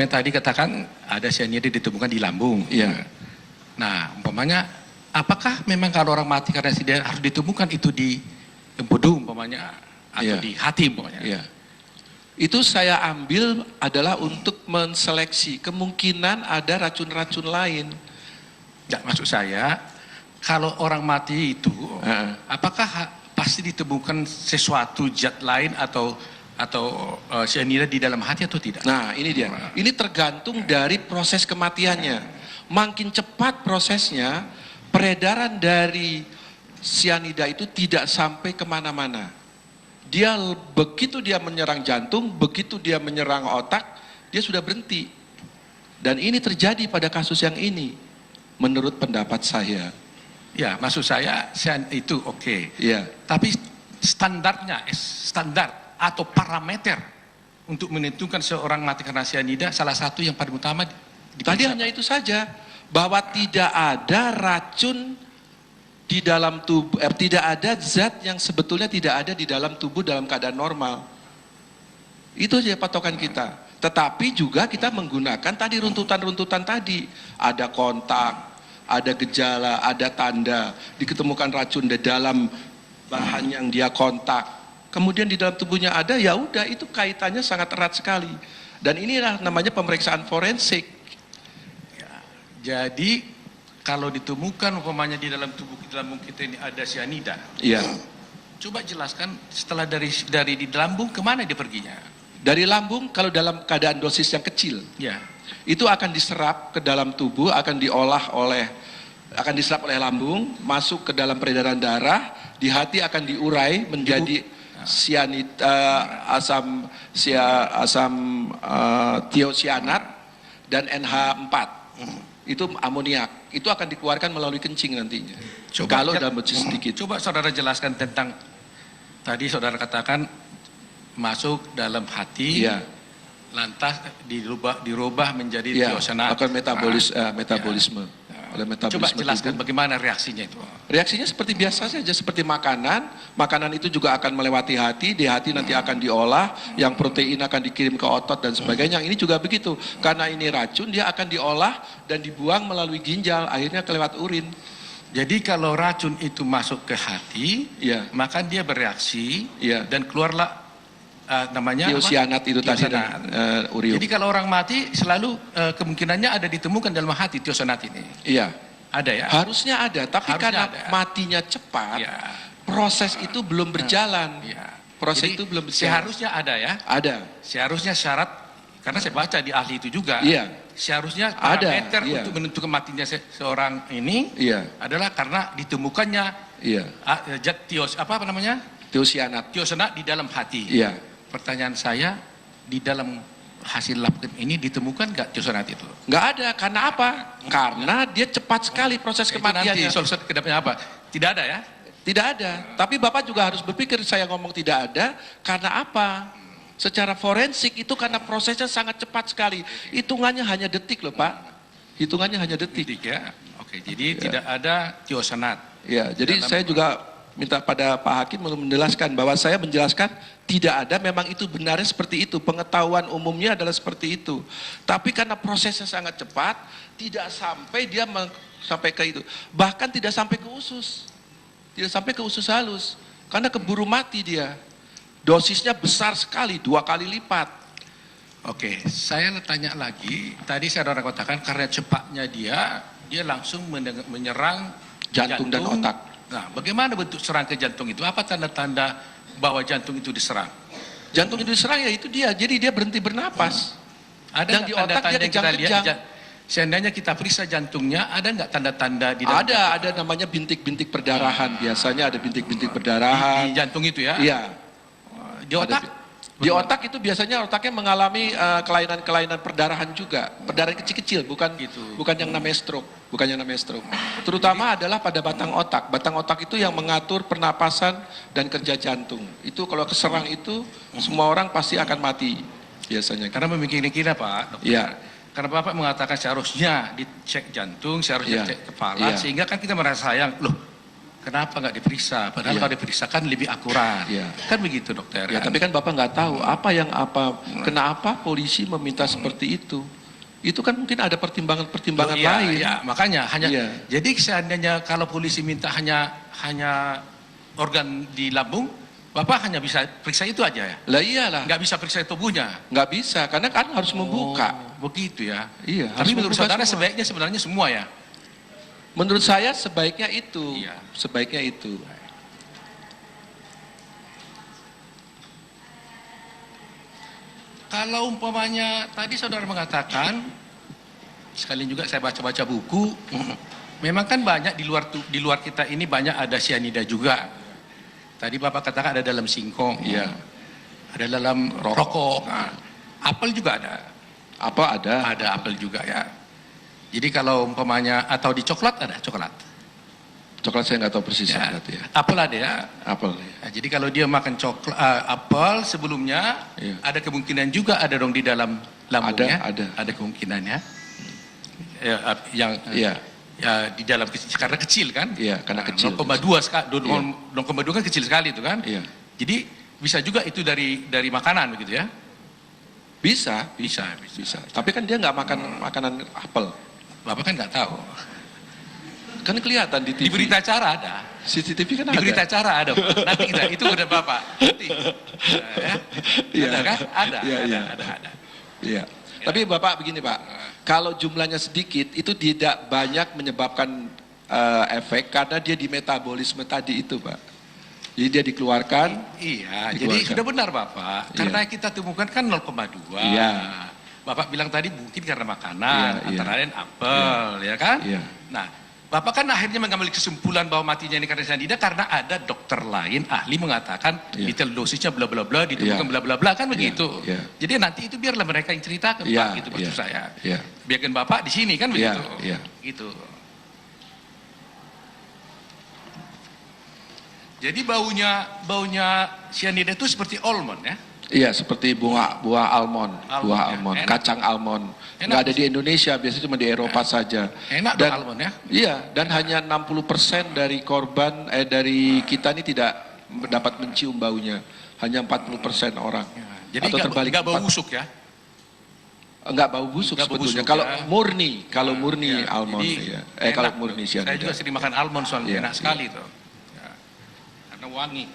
umpamanya tadi katakan ada cyanida ditemukan di lambung. Iya. Nah, umpamanya apakah memang kalau orang mati karena cyanida harus ditemukan itu di empedu umpamanya atau di hati umpamanya? Iya. Itu saya ambil adalah untuk menseleksi kemungkinan ada racun-racun lain. Ya, maksud saya kalau orang mati itu apakah pasti ditemukan sesuatu zat lain atau cyanida di dalam hati atau tidak? Nah, ini dia. Ini tergantung dari proses kematiannya. Makin cepat prosesnya, peredaran dari cyanida itu tidak sampai kemana-mana. Begitu dia menyerang jantung, begitu dia menyerang otak, dia sudah berhenti. Dan ini terjadi pada kasus yang ini, menurut pendapat saya. Ya, maksud saya itu oke. Ya. Tapi standar atau parameter untuk menentukan seorang mati karena cyanida, salah satu yang paling utama Tadi hanya itu saja, bahwa tidak ada racun di dalam tubuh, tidak ada zat yang sebetulnya tidak ada di dalam tubuh dalam keadaan normal. Itu saja patokan kita. Tetapi juga kita menggunakan tadi runtutan-runtutan tadi. Ada kontak, ada gejala, ada tanda, diketemukan racun di dalam bahan yang dia kontak. Kemudian di dalam tubuhnya ada, ya udah itu kaitannya sangat erat sekali. Dan inilah namanya pemeriksaan forensik. Ya, jadi kalau ditemukan umpamanya di dalam tubuh kita ini ada cyanida. Iya. Coba jelaskan setelah dari di lambung kemana dia perginya? Dari lambung kalau dalam keadaan dosis yang kecil. Ya. Itu akan diserap ke dalam tubuh, akan diserap oleh lambung, masuk ke dalam peredaran darah, di hati akan diurai menjadi asam tiosianat dan NH4. Itu amoniak. Itu akan dikeluarkan melalui kencing nantinya. Kalau dalam dosis sedikit. Coba saudara jelaskan tentang tadi saudara katakan masuk dalam hati. Iya. Lantas dirubah menjadi tiosianat. Akan metabolisme. Oleh metabolisme. Coba jelaskan bagaimana reaksinya itu. Reaksinya seperti biasa saja, seperti makanan. Makanan itu juga akan melewati hati, di hati nanti akan diolah, yang protein akan dikirim ke otot dan sebagainya. Ini juga begitu. Karena ini racun, dia akan diolah dan dibuang melalui ginjal, akhirnya kelewat urin. Jadi kalau racun itu masuk ke hati, maka dia bereaksi dan keluarlah namanya tiosianat itu tadi, urium. Jadi kalau orang mati selalu kemungkinannya ada ditemukan dalam hati tiosianat ini. Iya. Ada ya? Harusnya ada, tapi karena matinya cepat, proses itu belum berjalan. Proses itu belum berjalan. Seharusnya ada ya? Ada. Seharusnya syarat, karena saya baca di ahli itu juga, seharusnya parameter untuk menentukan matinya seorang ini adalah karena ditemukannya zat tiosianat di dalam hati. Pertanyaan saya, di dalam hasil lab ini ditemukan nggak tiosianat itu? Nggak ada, karena apa? Karena dia cepat sekali proses kematiannya. Nanti solusi kedapnya apa? Tidak ada ya? Tidak ada, tapi Bapak juga harus berpikir saya ngomong tidak ada, karena apa? Secara forensik itu karena prosesnya sangat cepat sekali. Hitungannya hanya detik loh Pak. Hitungannya hanya detik. Ya. Oke, jadi tidak ada tiosianat. Ya, jadi saya juga minta pada Pak Hakim untuk menjelaskan bahwa saya menjelaskan tidak ada, memang itu benarnya seperti itu, pengetahuan umumnya adalah seperti itu. Tapi karena prosesnya sangat cepat, tidak sampai dia sampai ke itu, bahkan tidak sampai ke usus, tidak sampai ke usus halus, karena keburu mati dia. Dosisnya besar sekali, 2 kali lipat. Oke, saya tanya lagi, tadi saudara katakan karena cepatnya dia langsung menyerang jantung dan otak. Nah, bagaimana bentuk serang ke jantung itu? Apa tanda-tanda bahwa jantung itu diserang? Jantung itu diserang ya itu dia. Jadi dia berhenti bernapas. Ada di otak dia kejang-kejang. Seandainya kita periksa jantungnya, ada nggak tanda-tanda di dalam? Ada namanya bintik-bintik perdarahan. Biasanya ada bintik-bintik perdarahan. Di jantung itu ya? Iya. Di otak? Di otak itu biasanya otaknya mengalami kelainan-kelainan perdarahan juga. Perdarahan kecil-kecil, bukan yang namanya stroke. Bukan yang namanya stroke. Terutama adalah pada batang otak. Batang otak itu yang mengatur pernapasan dan kerja jantung. Itu kalau keserang itu, semua orang pasti akan mati biasanya. Karena memikirkan Pak, dokter. Iya. Karena Bapak mengatakan seharusnya dicek jantung, seharusnya cek kepala, sehingga kan kita merasa sayang, loh kenapa nggak diperiksa? Padahal kalau diperiksa kan lebih akurat. Kan begitu dokter. Ya, tapi kan Bapak nggak tahu kenapa polisi meminta seperti itu. Itu kan mungkin ada pertimbangan-pertimbangan lain. Iya, makanya jadi seandainya kalau polisi minta hanya organ di lambung, Bapak hanya bisa periksa itu aja ya? Lah iyalah. Nggak bisa periksa tubuhnya? Nggak bisa, karena kan harus membuka. Begitu ya? Iya. Tapi menurut saudara sebaiknya sebenarnya semua ya? Menurut saya sebaiknya itu. Iya. Sebaiknya itu. Kalau umpamanya tadi saudara mengatakan, sekalian juga saya baca-baca buku, memang kan banyak di luar kita ini banyak ada sianida juga. Tadi Bapak katakan ada dalam singkong, ada dalam rokok, apel juga ada. Apa ada? Ada apel juga ya. Jadi kalau umpamanya atau di coklat ada coklat. Coklat saya nggak tahu persis ya. Apel ada ya. Apel. Nah, jadi kalau dia makan apel sebelumnya, ada kemungkinan juga ada dong di dalam lambungnya. Ada kemungkinannya. Ya, di dalam karena kecil kan? Iya, karena kecil. 0,2 kan kecil sekali itu kan? Iya. Jadi bisa juga itu dari makanan begitu ya? Bisa. Tapi kan dia nggak makan makanan apel. Bapak kan nggak tahu. Kan kelihatan di TV. Di berita acara ada. CCTV kan ada. Di berita acara ada. Nanti itu udah Bapak. Nanti. Ada kan? Ada. Iya. Tapi Bapak begini Pak, kalau jumlahnya sedikit itu tidak banyak menyebabkan efek karena dia di metabolisme tadi itu Pak. Jadi dia dikeluarkan. Iya, jadi sudah benar Bapak. Karena kita temukan kan 0,2. Iya. Bapak bilang tadi mungkin karena makanan, antara lain apel, ya kan? Iya. Nah, Bapak kan akhirnya mengambil kesimpulan bahwa matinya ini karena cyanida karena ada dokter lain ahli mengatakan lethal dosisnya bla bla bla ditemukan bla bla bla kan begitu. Jadi nanti itu biarlah mereka yang ceritakan Pak gitu maksud saya. Biarkan Bapak di sini kan begitu. Gitu. Jadi baunya cyanida itu seperti almond ya? Iya, seperti buah almond, kacang almond. Nggak ada di Indonesia, biasanya cuma di Eropa saja. Enak dong almond ya? Iya, dan hanya 60% dari korban dari kita ini tidak dapat mencium baunya. Hanya 40% orang. Jadi nggak bau busuk ya? Enggak bau busuk sebetulnya. Kalau murni almond ya. Kalau murni cyanida. Saya juga sering makan almond soalnya enak sekali tuh. Karena wangi.